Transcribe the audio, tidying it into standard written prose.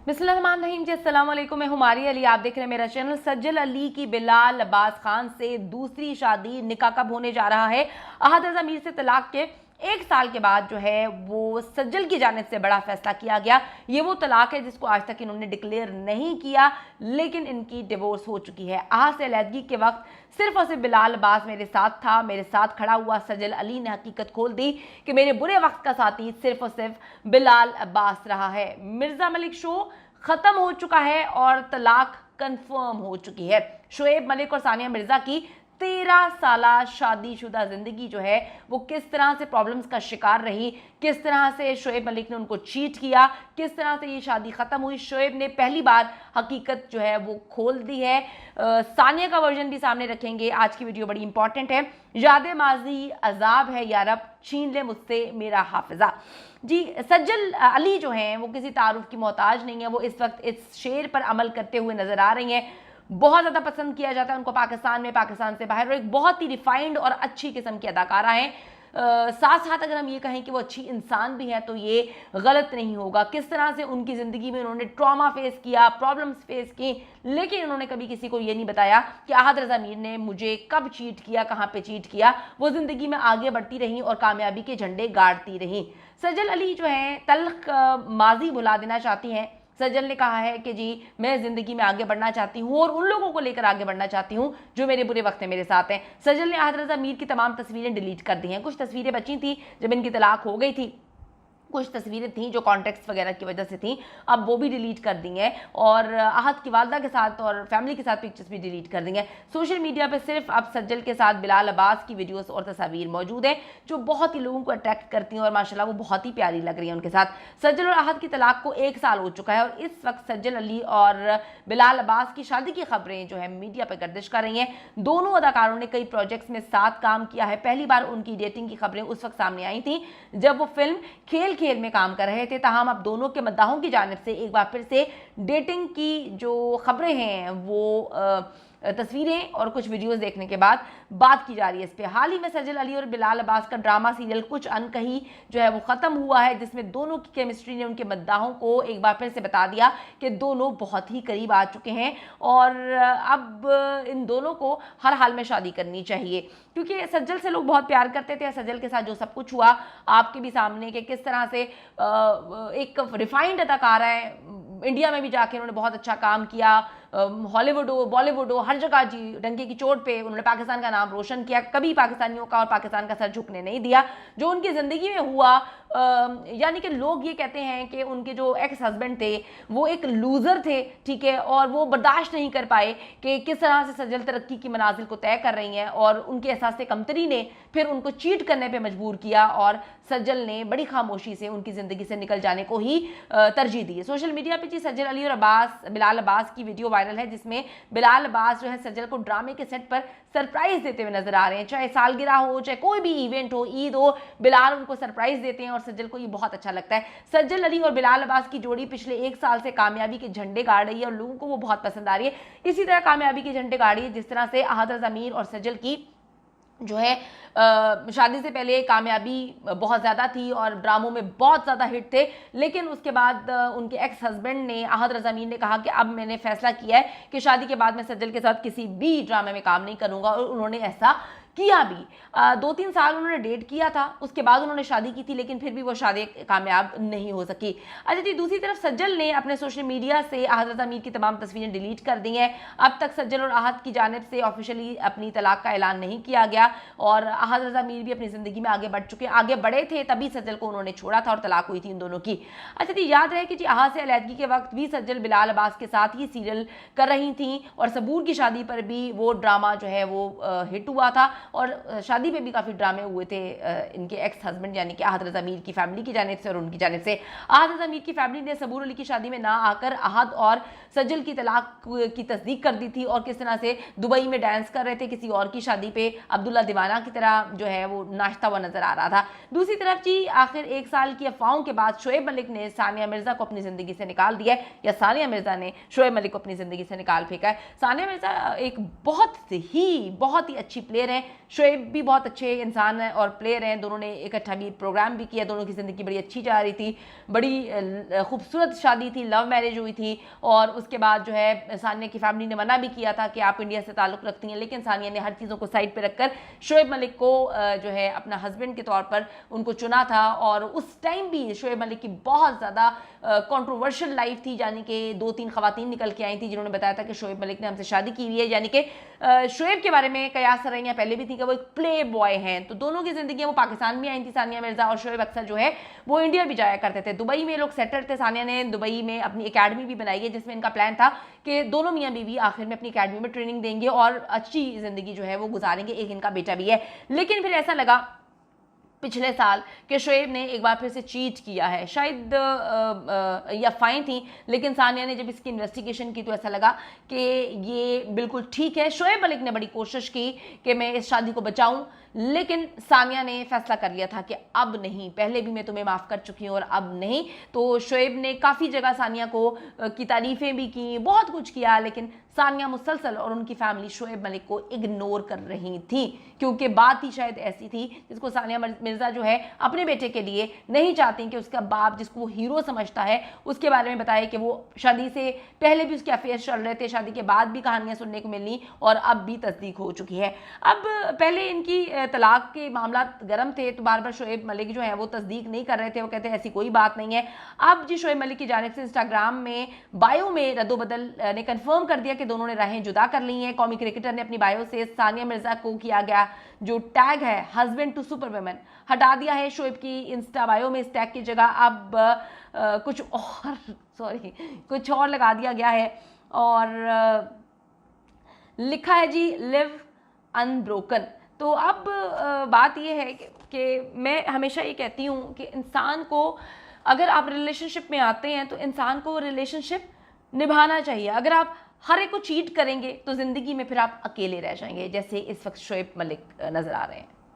बिस्मिल्लाहिर्रहमानिर्रहीम जी, अस्सलाम वालेकुम। मैं हुमारी अली, आप देख रहे हैं मेरा चैनल। सज्जल अली की बिलाल अब्बास खान से दूसरी शादी निकाह कब होने जा रहा है? अहद रज़ा मीर से तलाक के 1 साल के बाद जो है वो सज्जल की जानिब से बड़ा फैसला किया गया। ये वो तलाक है जिसको आज तक इन्होंने डिक्लेयर नहीं किया, लेकिन इनकी डिवोर्स हो चुकी है। अहद से अलहदगी के वक्त सिर्फ और सिर्फ बिलाल अब्बास मेरे साथ था, मेरे साथ खड़ा हुआ। सज्जल अली ने हकीकत खोल दी कि मेरे बुरे वक्त का साथी सिर्फ और सिर्फ बिलाल अब्बास रहा है। मिर्जा मलिक शो खत्म हो चुका है और तलाक कंफर्म हो चुकी है। शोएब मलिक और सानिया मिर्जा की 13 साला शादीशुदा जिंदगी जो है वो किस तरह से प्रॉब्लम्स का शिकार रही, किस तरह से शोएब मलिक ने उनको चीट किया, किस तरह से ये शादी खत्म हुई। शोएब ने पहली बार हकीकत जो है वो खोल दी है। सानिया का वर्जन भी सामने रखेंगे। आज की वीडियो बड़ी इंपॉर्टेंट है। याद माजी अजाब है यारब, छीन ले मुझसे मेरा हाफिजा। जी, सज्जल अली जो हैं वो किसी तारुफ की मोहताज नहीं है। वो इस वक्त इस शेर पर अमल करते हुए नजर आ रही हैं। बहुत ज़्यादा पसंद किया जाता है उनको पाकिस्तान में, पाकिस्तान से बाहर। और एक बहुत ही रिफाइंड और अच्छी किस्म की अदाकारा हैं। साथ साथ अगर हम ये कहें कि वो अच्छी इंसान भी हैं तो ये गलत नहीं होगा। किस तरह से उनकी ज़िंदगी में उन्होंने ट्रॉमा फेस किया, प्रॉब्लम्स फेस की, लेकिन उन्होंने कभी किसी को ये नहीं बताया कि अहद रज़ा मीर ने मुझे कब चीट किया, कहाँ पे चीट किया। वो ज़िंदगी में आगे बढ़ती रहीं और कामयाबी के झंडे गाड़ती रहीं। सज्जल अली जो हैं तल्ख माजी भुला देना चाहती हैं। सज्जल ने कहा है कि जी मैं ज़िंदगी में आगे बढ़ना चाहती हूँ और उन लोगों को लेकर आगे बढ़ना चाहती हूँ जो मेरे बुरे वक्त में मेरे साथ हैं। सज्जल ने अहद रज़ा मीर की तमाम तस्वीरें डिलीट कर दी हैं। कुछ तस्वीरें बची थी जब इनकी तलाक हो गई थी, कुछ तस्वीरें थी जो कॉन्टेक्स्ट वगैरह की वजह से थी, अब वो भी डिलीट कर दी हैं। और अहद की वालदा के साथ और फैमिली के साथ पिक्चर्स भी डिलीट कर दी हैं। सोशल मीडिया पे सिर्फ अब सज्जल के साथ बिलाल अब्बास की वीडियोस और तस्वीर मौजूद हैं जो बहुत ही लोगों को अट्रैक्ट करती हैं और माशाल्लाह वो बहुत ही प्यारी लग रही हैं उनके साथ। सज्जल और अहद की तलाक को 1 साल हो चुका है और इस वक्त सज्जल अली और बिलाल अब्बास की शादी की खबरें जो है मीडिया पर गर्दिश कर रही हैं। दोनों अदाकारों ने कई प्रोजेक्ट्स में साथ काम किया है। पहली बार उनकी डेटिंग की खबरें उस वक्त सामने आई थी जब वो फिल्म खेल में काम कर रहे थे। ताहम अब दोनों के मद्दाहों की जानिब से एक बार फिर से डेटिंग की जो खबरें हैं वो तस्वीरें और कुछ वीडियोस देखने के बाद बात की जा रही है इस पे। हाल ही में सज्जल अली और बिलाल अब्बास का ड्रामा सीरियल कुछ अनकही जो है वो ख़त्म हुआ है, जिसमें दोनों की केमिस्ट्री ने उनके मद्दाहों को एक बार फिर से बता दिया कि दोनों बहुत ही करीब आ चुके हैं और अब इन दोनों को हर हाल में शादी करनी चाहिए। क्योंकि सज्जल से लोग बहुत प्यार करते थे। सज्जल के साथ जो सब कुछ हुआ आपके भी सामने कि किस तरह से एक रिफाइंड अदाकारा है, इंडिया में भी जाके उन्होंने बहुत अच्छा काम किया। हॉलीवुड हो, बॉलीवुड हो, हर जगह जी डंके की चोट पे उन्होंने पाकिस्तान का नाम रोशन किया। कभी पाकिस्तानियों का और पाकिस्तान का सर झुकने नहीं दिया। जो उनकी ज़िंदगी में हुआ, यानी कि लोग ये कहते हैं कि उनके जो एक्स हस्बैंड थे वो एक लूज़र थे, ठीक है, और वो बर्दाश्त नहीं कर पाए कि किस तरह से सज्जल तरक्की की मनाजिल को तय कर रही हैं और उनके एहसास कमतरी ने फिर उनको चीट करने पर मजबूर किया और सज्जल ने बड़ी खामोशी से उनकी ज़िंदगी से निकल जाने को ही तरजीह दी है। सोशल मीडिया पे जी सज्जल अली और बिलाल अब्बास की वीडियो वायरल है जिसमें बिलाल अब्बास जो है सज्जल को ड्रामे के सेट पर सरप्राइज देते हुए नजर आ रहे हैं। चाहे सालगिरह हो, चाहे कोई भी इवेंट हो, ईद हो, बिलाल उनको सरप्राइज देते हैं और सज्जल को ये बहुत अच्छा लगता है। सज्जल अली और बिलाल अब्बास की जोड़ी पिछले 1 साल से कामयाबी के झंडे गाड़ रही है और लोगों को वो बहुत पसंद आ रही है। इसी तरह कामयाबी के झंडे गाड़ी है जिस तरह से अहद रज़ा मीर और सज्जल की जो है शादी से पहले कामयाबी बहुत ज़्यादा थी और ड्रामों में बहुत ज़्यादा हिट थे, लेकिन उसके बाद उनके एक्स हस्बैंड ने अहद रज़ा मीर ने कहा कि अब मैंने फैसला किया है कि शादी के बाद मैं सज्जल के साथ किसी भी ड्रामे में काम नहीं करूँगा और उन्होंने ऐसा किया भी। 2-3 साल उन्होंने डेट किया था, उसके बाद उन्होंने शादी की थी, लेकिन फिर भी वो शादी कामयाब नहीं हो सकी। अच्छा जी, दूसरी तरफ सज्जल ने अपने सोशल मीडिया से अहद रज़ा मीर की तमाम तस्वीरें डिलीट कर दी हैं। अब तक सज्जल और अहद की जानिब से ऑफिशियली अपनी तलाक का ऐलान नहीं किया गया और अहद रज़ा मीर भी अपनी ज़िंदगी में आगे बढ़ चुके हैं। आगे बढ़े थे तभी सज्जल को उन्होंने छोड़ा था और तलाक हुई थी इन दोनों की। अच्छा जी, याद रहे कि जी अहद से अलहदगी के वक्त भी सज्जल बिलाल अब्बास के साथ ही सीरियल कर रही थी और सबूर की शादी पर भी वो ड्रामा जो है वो हिट हुआ था और शादी पे भी काफ़ी ड्रामे हुए थे इनके एक्स हस्बैंड यानी कि अहद रज़ा मीर की फैमिली की जानिब से और उनकी जानिब से। अहद रज़ा मीर की फैमिली ने सबूर अली की शादी में ना आकर अहद और सज्जल की तलाक की तस्दीक कर दी थी और किस तरह से दुबई में डांस कर रहे थे किसी और की शादी पे, अब्दुल्ला दीवाना की तरह जो है वो नाचता हुआ नजर आ रहा था। दूसरी तरफ जी आखिर 1 साल की अफवाहों के बाद शोएब मलिक ने सानिया मिर्जा को अपनी ज़िंदगी से निकाल दिया है या सानिया मिर्जा ने शोएब मलिक को अपनी ज़िंदगी से निकाल फेंका है। सानिया मिर्जा एक बहुत ही अच्छी प्लेयर है, शोएब भी बहुत अच्छे इंसान हैं और प्लेयर हैं, दोनों ने इकट्ठा भी प्रोग्राम भी किया, दोनों की ज़िंदगी बड़ी अच्छी जा रही थी, बड़ी खूबसूरत शादी थी, लव मैरिज हुई थी। और उसके बाद जो है सानिया की फैमिली ने मना भी किया था कि आप इंडिया से ताल्लुक़ रखती हैं, लेकिन सानिया ने हर चीज़ों को साइड पर रखकर शोएब मलिक को जो है अपना हस्बैंड के तौर पर उनको चुना था। और उस टाइम भी शोएब मलिक की बहुत ज़्यादा कंट्रोवर्शियल लाइफ थी, यानी कि 2-3 खवातीन निकल के आई थी जिन्होंने बताया था कि शोएब मलिक ने हमसे शादी की हुई है, यानी कि शोएब के बारे में कयास रही पहले भी थी कि वो एक प्ले बॉय हैं। तो दोनों की जिंदगी वो पाकिस्तान में आई थी, सानिया मिर्जा और शोएब अक्सर जो है वो इंडिया भी जाया करते थे। दुबई में लोग सेटल थे, सानिया ने दुबई में अपनी एकेडमी भी बनाई है जिसमें इनका प्लान था कि दोनों मियाँ बीवी आखिर में अपनी एकेडमी में ट्रेनिंग देंगे और अच्छी जिंदगी जो है वो गुजारेंगे। एक इनका बेटा भी है, लेकिन फिर ऐसा लगा पिछले साल कि शोएब ने एक बार फिर से चीट किया है, शायद या फाइन थी, लेकिन सानिया ने जब इसकी इन्वेस्टिगेशन की तो ऐसा लगा कि ये बिल्कुल ठीक है। शोएब मलिक ने बड़ी कोशिश की कि मैं इस शादी को बचाऊं, लेकिन सानिया ने फैसला कर लिया था कि अब नहीं, पहले भी मैं तुम्हें माफ़ कर चुकी हूँ और अब नहीं। तो शोएब ने काफ़ी जगह सानिया को की तारीफ़ें भी की, बहुत कुछ किया, लेकिन सानिया मुसलसल और उनकी फैमिली शोएब मलिक को इग्नोर कर रही थी, क्योंकि बात ही शायद ऐसी थी जिसको सानिया मिर्ज़ा जो है अपने बेटे के लिए नहीं चाहती कि उसका बाप, जिसको वो हीरो समझता है, उसके बारे में बताए कि वो शादी से पहले भी उसके अफेयर चल रहे थे, शादी के बाद भी कहानियाँ सुनने को मिली और अब भी तस्दीक हो चुकी है। अब पहले इनकी तलाक के मामला गर्म थे तो बार बार शोएब मलिक जो है वो तस्दीक नहीं कर रहे थे, वो कहते हैं ऐसी कोई बात नहीं है। अब जी शोएब मलिक की जानिब से इंस्टाग्राम में बायो में रद्दोबदल ने कंफर्म कर दिया कि दोनों ने राहें जुदा कर ली हैं। कौमी क्रिकेटर ने अपनी बायो से सानिया मिर्जा को किया गया जो टैग है हस्बैंड टू सुपर वुमेन हटा दिया है शोएब की इंस्टा बायो में। इस टैग की जगह अब कुछ और लगा दिया गया है और लिखा है जी लिव अनब्रोकन। तो अब बात यह है कि मैं हमेशा ये कहती हूँ कि इंसान को, अगर आप रिलेशनशिप में आते हैं तो इंसान को रिलेशनशिप निभाना चाहिए। अगर आप हर एक को चीट करेंगे तो ज़िंदगी में फिर आप अकेले रह जाएंगे, जैसे इस वक्त शोएब मलिक नज़र आ रहे हैं।